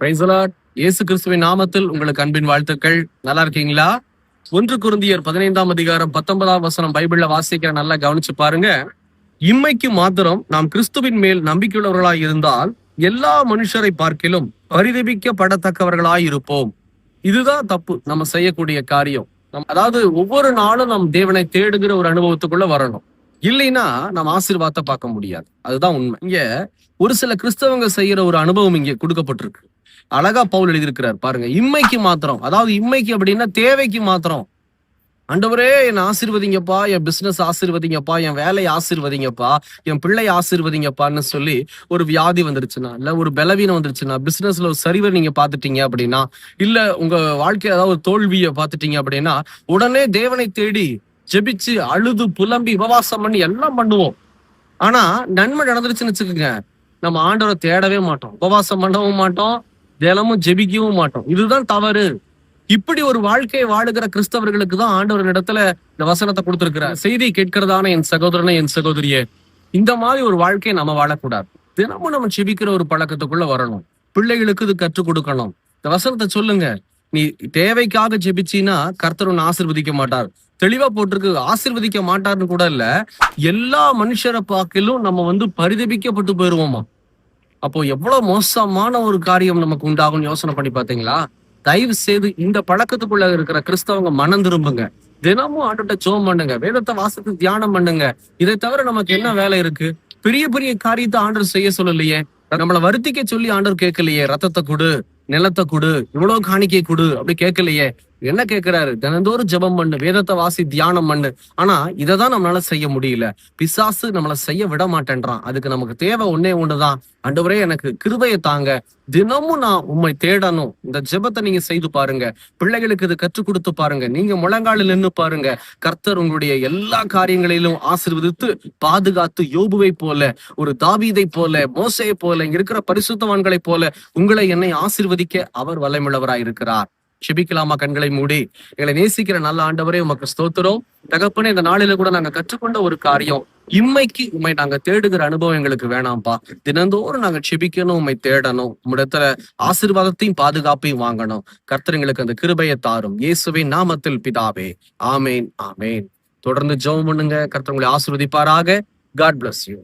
Praise the Lord. இயேசு கிறிஸ்துவின் நாமத்தில் உங்களுக்கு அன்பின் வாழ்த்துக்கள். நல்லா இருக்கீங்களா? 1 கொரிந்தியர் 15ஆம் அதிகாரம் 19ஆம் வசனம் பைபிள்ல வாசிக்கிற நல்லா கவனிச்சு பாருங்க. இம்மைக்கு மாத்திரம் நாம் கிறிஸ்துவின் மேல் நம்பிக்கையுள்ளவர்களாய் இருந்தால் எல்லா மனுஷரை பார்க்கிலும் பரிதபிக்கப்படத்தக்கவர்களாய் இருப்போம். இதுதான் தப்பு நம்ம செய்யக்கூடிய காரியம். அதாவது ஒவ்வொரு நாளும் நம் தேவனை தேடுகிற ஒரு அனுபவத்துக்குள்ள வரணும். இல்லைன்னா நம்ம ஆசீர்வாதத்தை பார்க்க முடியாது. அதுதான் உண்மை. இங்க ஒரு சில கிறிஸ்தவங்க செய்யற ஒரு அனுபவம் இங்க கொடுக்கப்பட்டிருக்கு. அழகா பவுல் எழுதியிருக்கிறார் பாருங்க. இம்மைக்கு மாத்திரம், அதாவது இம்மைக்கு அப்படின்னா தேவைக்கு மாத்திரம், ஆண்டவரே என்னை ஆசீர்வதிங்கப்பா, என் பிசினஸ் ஆசீர்வதிங்கப்பா, என் வேலையை ஆசீர்வதிங்கப்பா, என் பிள்ளை ஆசீர்வதிங்கப்பான்னு சொல்லி ஒரு வியாதி வந்துருச்சுன்னா, இல்ல ஒரு பலவீனம் வந்துருச்சுன்னா, பிசினஸ்ல ஒரு சரிவை நீங்க பாத்துட்டீங்க அப்படின்னா, இல்ல உங்க வாழ்க்கையில ஏதாவது ஒரு தோல்வியை பாத்துட்டீங்க அப்படின்னா, உடனே தேவனை தேடி ஜெபிச்சு அழுது புலம்பி உபவாசம் பண்ணி எல்லாம் பண்ணுவோம். ஆனா நன்மை நடந்துருச்சுன்னு வச்சுக்கோங்க, நம்ம ஆண்டவரை தேடவே மாட்டோம், உபவாசம் பண்ணவும் மாட்டோம், தினமும் ஜெபிக்கவும் மாட்டோம். இதுதான் தவறு. இப்படி ஒரு வாழ்க்கையை வாழுகிற கிறிஸ்தவர்களுக்கு தான் ஆண்டவர் இடத்துல இந்த வசனத்தை கொடுத்திருக்கிறார். செய்தியை கேட்கிறதான என் சகோதரனே, என் சகோதரியே, இந்த மாதிரி ஒரு வாழ்க்கையை நம்ம வாழக்கூடாது. தினமும் நம்ம ஜெபிக்கிற ஒரு பழக்கத்துக்குள்ள வரணும். பிள்ளைகளுக்கு இது கற்றுக் கொடுக்கணும். இந்த வசனத்தை சொல்லுங்க. நீ தேவைக்காக ஜெபிச்சின்னா கர்த்தர் உன்னை ஆசீர்வதிக்க மாட்டார். தெளிவா போட்டிருக்கு, ஆசீர்வதிக்க மாட்டார்னு கூட இல்ல, எல்லா மனுஷரை பார்க்கிலும் நம்ம பரிதபிக்கப்பட்டு போயிருவோமா. அப்போ எவ்வளவு மோசமான ஒரு காரியம் நமக்கு உண்டாகும் யோசனை பண்ணி பாத்தீங்களா? தயவு செய்து இந்த பழக்கத்துக்குள்ள இருக்கிற கிறிஸ்தவங்க மனம் திரும்புங்க. தினமும் ஆண்டவர்ட்ட ஜெபம் பண்ணுங்க, வேதத்தை வாசித்து தியானம் பண்ணுங்க. இதை தவிர நமக்கு என்ன வேலை இருக்கு? பெரிய பெரிய காரியத்தை ஆண்டவர் செய்ய சொல்லலையே, நம்மளை வருத்திக்க சொல்லி ஆண்டவர் கேட்கலையே. ரத்தத்தை கொடு, நிலத்தை கொடு, இவ்வளவு காணிக்கை கொடு அப்படி கேட்கலையே. என்ன கேட்கிறாரு? தினந்தோறும் ஜெபம் பண்ணு, வேதத்தை வாசி, தியானம் பண்ணு. ஆனா இததான் நம்மளால செய்ய முடியல. பிசாசு நம்மள செய்ய விட மாட்டேன்றான். அதுக்கு நமக்கு தேவை ஒன்னே ஒண்ணுதான். ஆண்டவரே எனக்கு கிருபையை தாங்க, தினமும் நான் உம்மை தேடணும். இந்த ஜெபத்தை நீங்க செய்து பாருங்க. பிள்ளைகளுக்கு இது கற்றுக் கொடுத்து பாருங்க. நீங்க முழங்காலில் நின்று பாருங்க. கர்த்தர் உங்களுடைய எல்லா காரியங்களிலும் ஆசீர்வதித்து பாதுகாத்து, யோபுவை போல, ஒரு தாவீதை போல, மோசேயை போல, இங்க இருக்கிற பரிசுத்தவான்களை போல உங்களை என்னை ஆசீர்வதிக்க அவர் வல்லமையுள்ளவராயிருக்கிறார். செபிக்கலாமா? கண்களை மூடி. எங்களை நேசிக்கிற நல்ல ஆண்டவரே, உமக்கு ஸ்தோத்திரம். தகப்பனே, இந்த நாளில கூட நாங்க கற்றுக்கொண்ட ஒரு காரியம், இம்மைக்கு உண்மை நாங்க தேடுகிற அனுபவம் எங்களுக்கு வேணாம்ப்பா. தினந்தோறும் நாங்க செபிக்கணும், உண்மை தேடணும், உம்மிடத்துல ஆசீர்வாதத்தையும் பாதுகாப்பையும் வாங்கணும். கர்த்தர் எங்களுக்கு அந்த கிருபையை தாரும். இயேசுவின் நாமத்தில் பிதாவே, ஆமேன், ஆமேன். தொடர்ந்து ஜெபம் பண்ணுங்க. கர்த்தர் உங்களை ஆசீர்வதிப்பாராக. God bless you.